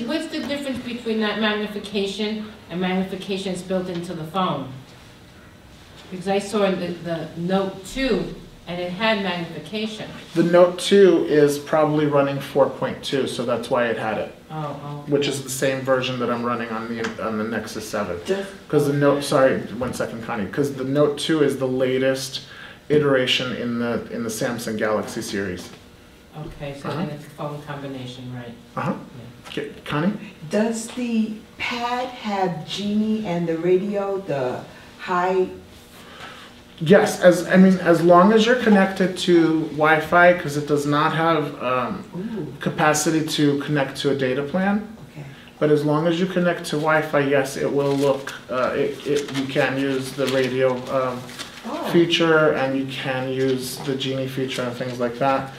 what's the difference between that magnification and magnification that's built into the phone? Because I saw the Note 2 and it had magnification. The Note 2 is probably running 4.2, so that's why it had it. Oh. Which is the same version that I'm running on the Nexus 7. Because the Note, sorry, 1 second, Connie. Because the Note 2 is the latest iteration in the Samsung Galaxy series. Okay, so then it's a phone combination, right? Yeah. Connie? Does the pad have Genie and the radio, the high? Yes, as long as you're connected to Wi-Fi, because it does not have capacity to connect to a data plan. Okay. But as long as you connect to Wi-Fi, yes, it will look. You can use the radio feature, and you can use the Genie feature and things like that.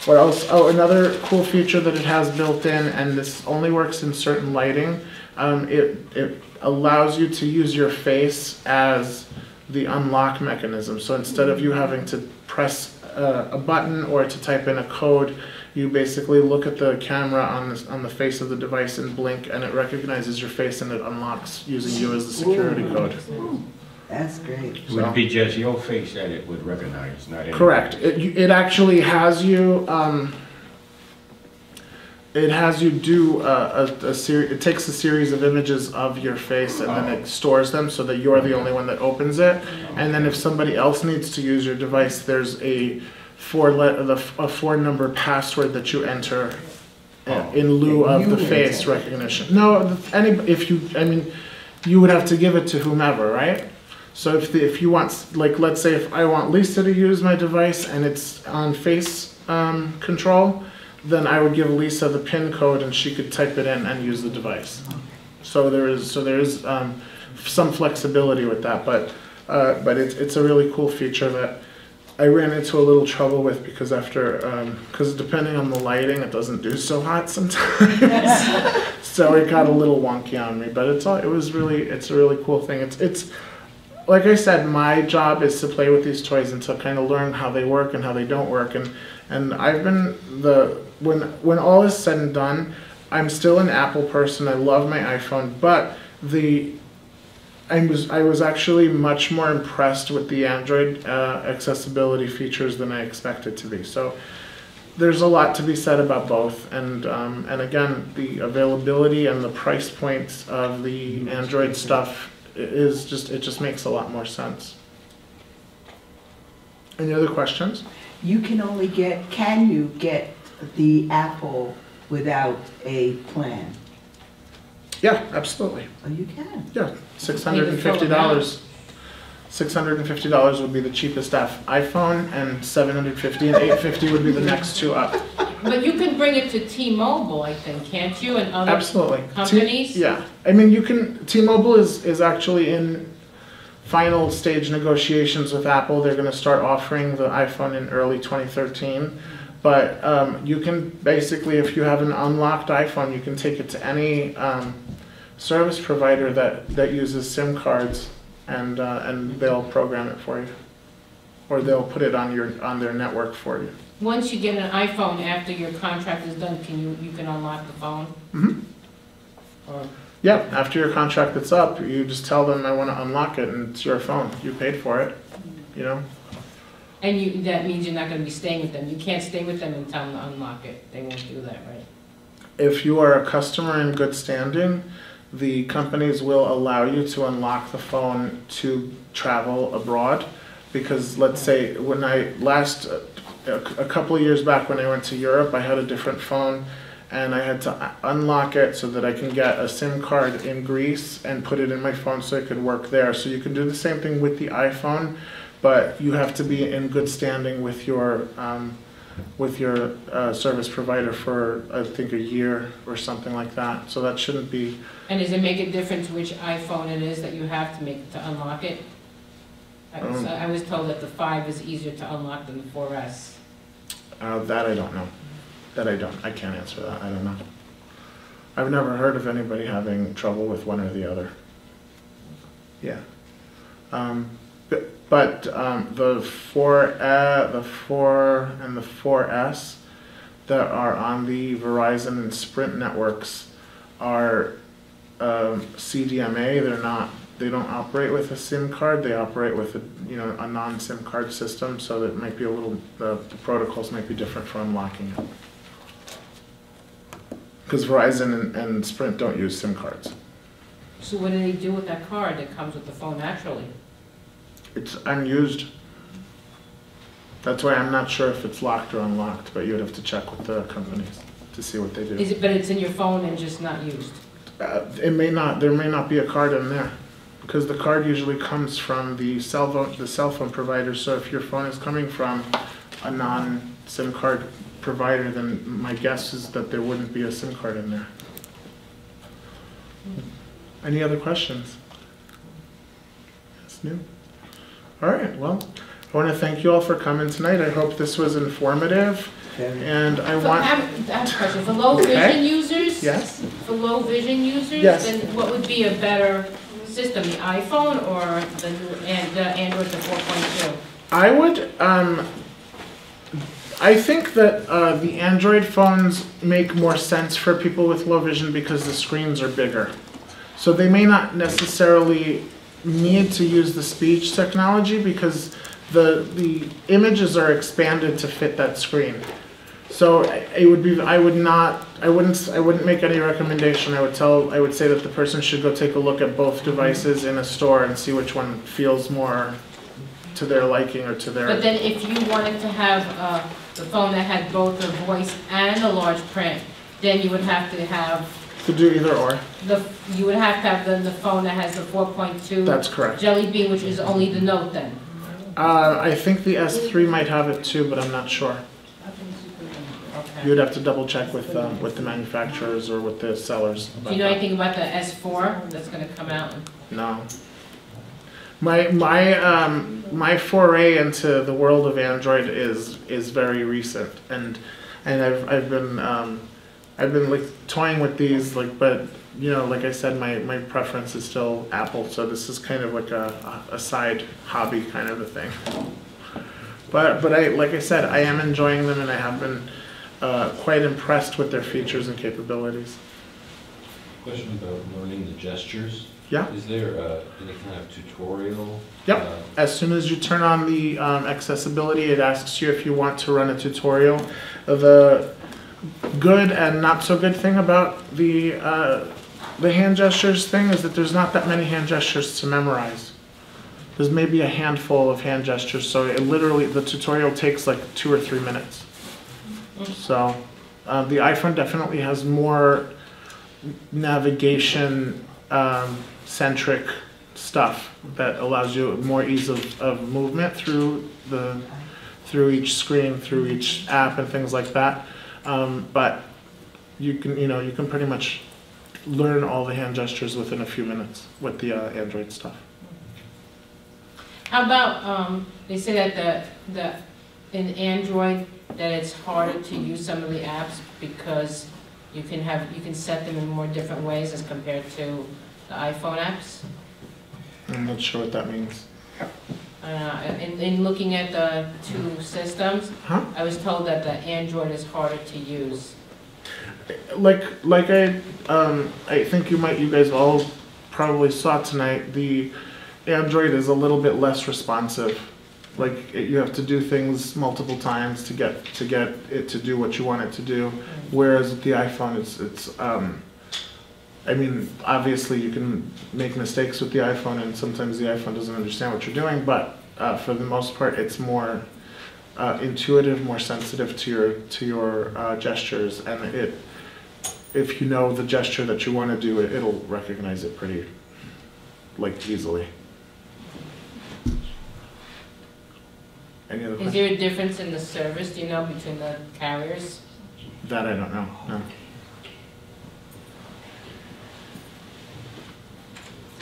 What else? Oh, another cool feature that it has built in, and this only works in certain lighting. It allows you to use your face as the unlock mechanism. So instead of you having to press a button or to type in a code, you basically look at the camera on the face of the device and blink, and it recognizes your face and it unlocks using you as the security code. That's great. It would be just your face that it would recognize, not anything. Correct. It actually has you. It has you do a series. It takes a series of images of your face and then it stores them so that you're the only one that opens it. And then if somebody else needs to use your device, there's a four-number password that you enter in lieu of the face recognition. No, you would have to give it to whomever, right? So if you want, like, let's say if I want Lisa to use my device and it's on face control, then I would give Lisa the PIN code and she could type it in and use the device. So there is some flexibility with that, but it's a really cool feature that I ran into a little trouble with because because depending on the lighting, it doesn't do so hot sometimes. So it got a little wonky on me, but it's a really cool thing. It's like I said, my job is to play with these toys and to kind of learn how they work and how they don't work. And I've been when all is said and done, I'm still an Apple person. I love my iPhone, but I was actually much more impressed with the Android accessibility features than I expected to be. So there's a lot to be said about both, and again, the availability and the price points of the Android stuff it just makes a lot more sense. Any other questions? Can you get the Apple without a plan? Yeah, absolutely. Oh, you can? Yeah, $650. $650 would be the cheapest iPhone, and $750 and $850 would be the next two up. But you can bring it to T-Mobile, I think, can't you, and other companies? Yeah, I mean, you can. T-Mobile is actually in final stage negotiations with Apple. They're going to start offering the iPhone in early 2013. But you can basically, if you have an unlocked iPhone, you can take it to any service provider that uses SIM cards, and they'll program it for you, or they'll put it on their network for you. Once you get an iPhone after your contract is done, you can unlock the phone? Mm-hmm. Or yeah, after your contract is up, you just tell them I want to unlock it, and it's your phone. You paid for it, you know. And that means you're not going to be staying with them. You can't stay with them and tell them to unlock it. They won't do that, right? If you are a customer in good standing, the companies will allow you to unlock the phone to travel abroad. Because let's say when a couple of years back when I went to Europe, I had a different phone and I had to unlock it so that I can get a SIM card in Greece and put it in my phone so it could work there. So you can do the same thing with the iPhone, but you have to be in good standing with your service provider for, I think, a year or something like that. So that shouldn't be. And does it make a difference which iPhone it is that you have to unlock it? I was told that the 5 is easier to unlock than the 4S. That I don't know. I can't answer that. I don't know. I've never heard of anybody having trouble with one or the other. Yeah. But the 4 and the 4S, that are on the Verizon and Sprint networks are CDMA. They don't operate with a SIM card. They operate with a non-SIM card system, so that might be the protocols might be different for unlocking it. Because Verizon and Sprint don't use SIM cards. So what do they do with that card that comes with the phone naturally? It's unused. That's why I'm not sure if it's locked or unlocked, but you would have to check with the companies to see what they do. But it's in your phone and just not used? There may not be a card in there, because the card usually comes from the cell phone provider. So if your phone is coming from a non-SIM card provider, then my guess is that there wouldn't be a SIM card in there. Any other questions? That's new. All right, well, I want to thank you all for coming tonight. I hope this was informative. And I have a question. For low vision users? Yes. For low vision users? Yes. Then what would be a better system, the iPhone or the Android, the 4.2? I think that the Android phones make more sense for people with low vision because the screens are bigger. So they may not necessarily need to use the speech technology because the images are expanded to fit that screen. So I wouldn't make any recommendation. I would say that the person should go take a look at both devices in a store and see which one feels more to their liking or to their. But then if you wanted to have the phone that had both the voice and the large print, then you would have to have. To do either or. You would have to have the phone that has the 4.2. That's correct. Jelly Bean, which is only the Note then. I think the S3 might have it too, but I'm not sure. Okay. You would have to double check with the manufacturers or with the sellers. Do you know anything about the S4 that's going to come out? No. My foray into the world of Android is very recent, and I've been like toying with these, but like I said, my preference is still Apple, so this is kind of like a side hobby kind of a thing. But like I said, I am enjoying them, and I have been quite impressed with their features and capabilities. Question about learning the gestures. Yeah. Is there any kind of tutorial? Yep. As soon as you turn on the accessibility, it asks you if you want to run a tutorial. The good and not so good thing about the hand gestures thing is that there's not that many hand gestures to memorize. There's maybe a handful of hand gestures, so the tutorial takes like 2 or 3 minutes. So the iPhone definitely has more navigation centric stuff that allows you more ease of movement through each screen, through each app and things like that. But you can pretty much learn all the hand gestures within a few minutes with the Android stuff. How about they say that in Android that it's harder to use some of the apps because you can set them in more different ways as compared to the iPhone apps? I'm not sure what that means. In looking at the two systems, Huh? I was told that the Android is harder to use. Like I think you guys all probably saw tonight, the Android is a little bit less responsive. Like you have to do things multiple times to get it to do what you want it to do. Whereas with the iPhone, it's I mean, obviously you can make mistakes with the iPhone, and sometimes the iPhone doesn't understand what you're doing. But for the most part, it's more intuitive, more sensitive to your gestures, and if you know the gesture that you want to do, it'll recognize it pretty easily. Any other questions? Is there a difference in the service, do you know, between the carriers? That I don't know. No.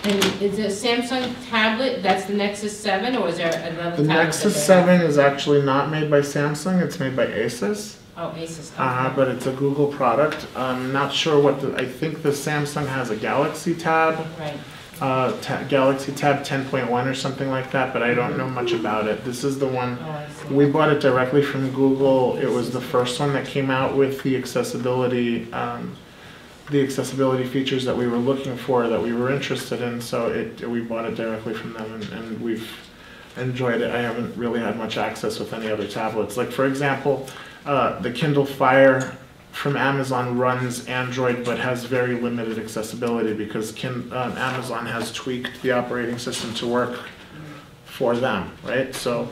And is it a Samsung tablet, that's the Nexus 7, or is there another tablet? The Nexus 7 is actually not made by Samsung, it's made by Asus. Oh, Asus. Okay. But it's a Google product. I'm not sure I think the Samsung has a Galaxy Tab. Right. Galaxy Tab 10.1 or something like that, but I don't know much about it. This is the one, Oh, I see. we bought it directly from Google. It was the first one that came out with the accessibility features that we were looking for, that we were interested in, so we bought it directly from them, and we've enjoyed it. I haven't really had much access with any other tablets. Like, for example, the Kindle Fire from Amazon runs Android but has very limited accessibility because Amazon has tweaked the operating system to work for them, right? So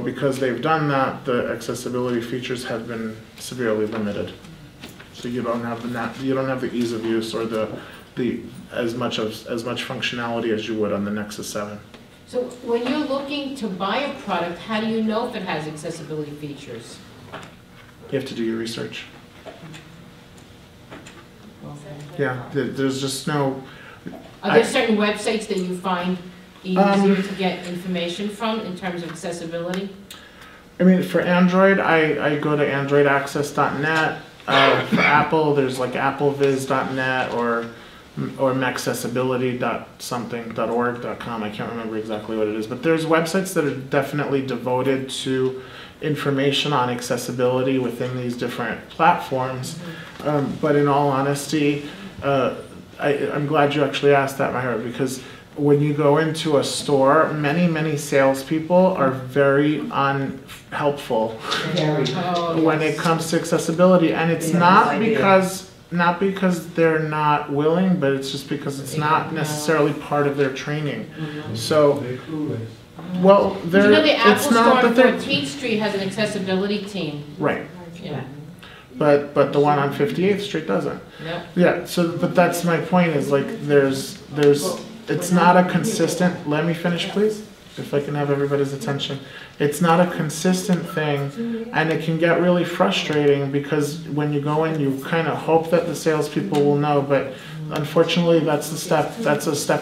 because they've done that, the accessibility features have been severely limited. So you don't have the ease of use or as much functionality as you would on the Nexus 7. So when you're looking to buy a product, how do you know if it has accessibility features? You have to do your research. Okay. Yeah, there's just no. Are there certain websites that you find easier to get information from in terms of accessibility? I mean, for Android, I go to androidaccess.net. For Apple, there's like appleviz.net or maccessibility.something.org.com. I can't remember exactly what it is, but there's websites that are definitely devoted to information on accessibility within these different platforms. But in all honesty, I'm glad you actually asked that, Myra, because when you go into a store, many salespeople are very unhelpful when it comes to accessibility, and it's not because they're not willing, but it's just because it's not necessarily part of their training. So, well, You know, the Apple it's store not on that 14th Street has an accessibility team. right, Yeah. but the one on 58th Street doesn't. Yep. Yeah. So, but that's my point. Is like there's. It's not a consistent, let me finish please, if I can have everybody's attention. It's not a consistent thing, and it can get really frustrating because when you go in, you kind of hope that the salespeople will know, but unfortunately that's a step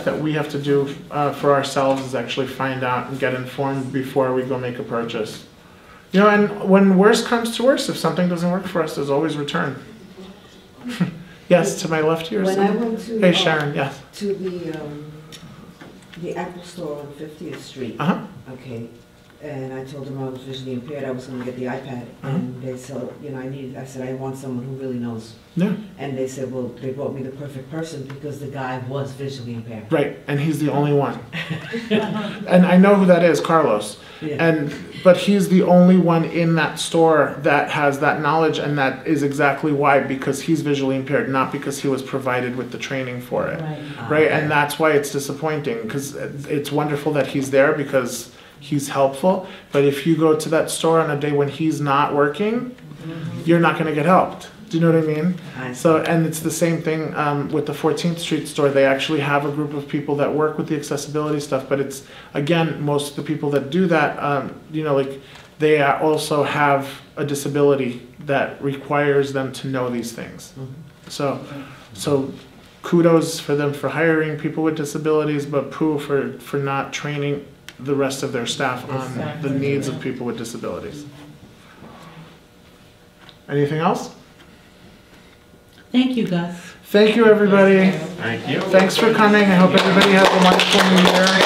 that we have to do for ourselves, is actually find out and get informed before we go make a purchase. You know, and when worse comes to worse, if something doesn't work for us, there's always return. Yes, to my left here. When I went to, Hey Sharon, yes. to the Apple store on 50th Street, okay, and I told them I was visually impaired, I was going to get the iPad, and they said, you know, I said, I want someone who really knows. Yeah. And they said, well, they brought me the perfect person because the guy was visually impaired. Right, and he's the only one. And I know who that is, Carlos. Yeah. But he's the only one in that store that has that knowledge, and that is exactly why, because he's visually impaired, not because he was provided with the training for it. Right? And that's why it's disappointing, because it's wonderful that he's there because he's helpful, but if you go to that store on a day when he's not working, you're not going to get helped. Do you know what I mean? So, and it's the same thing with the 14th Street store. They actually have a group of people that work with the accessibility stuff, but it's, again, most of the people that do that, you know, like, they also have a disability that requires them to know these things. So kudos for them for hiring people with disabilities, but poo for not training the rest of their staff on the needs of people with disabilities. Anything else? Thank you, Gus. Thank you, everybody. Thank you. Thanks for coming. I hope everybody has a wonderful New Year.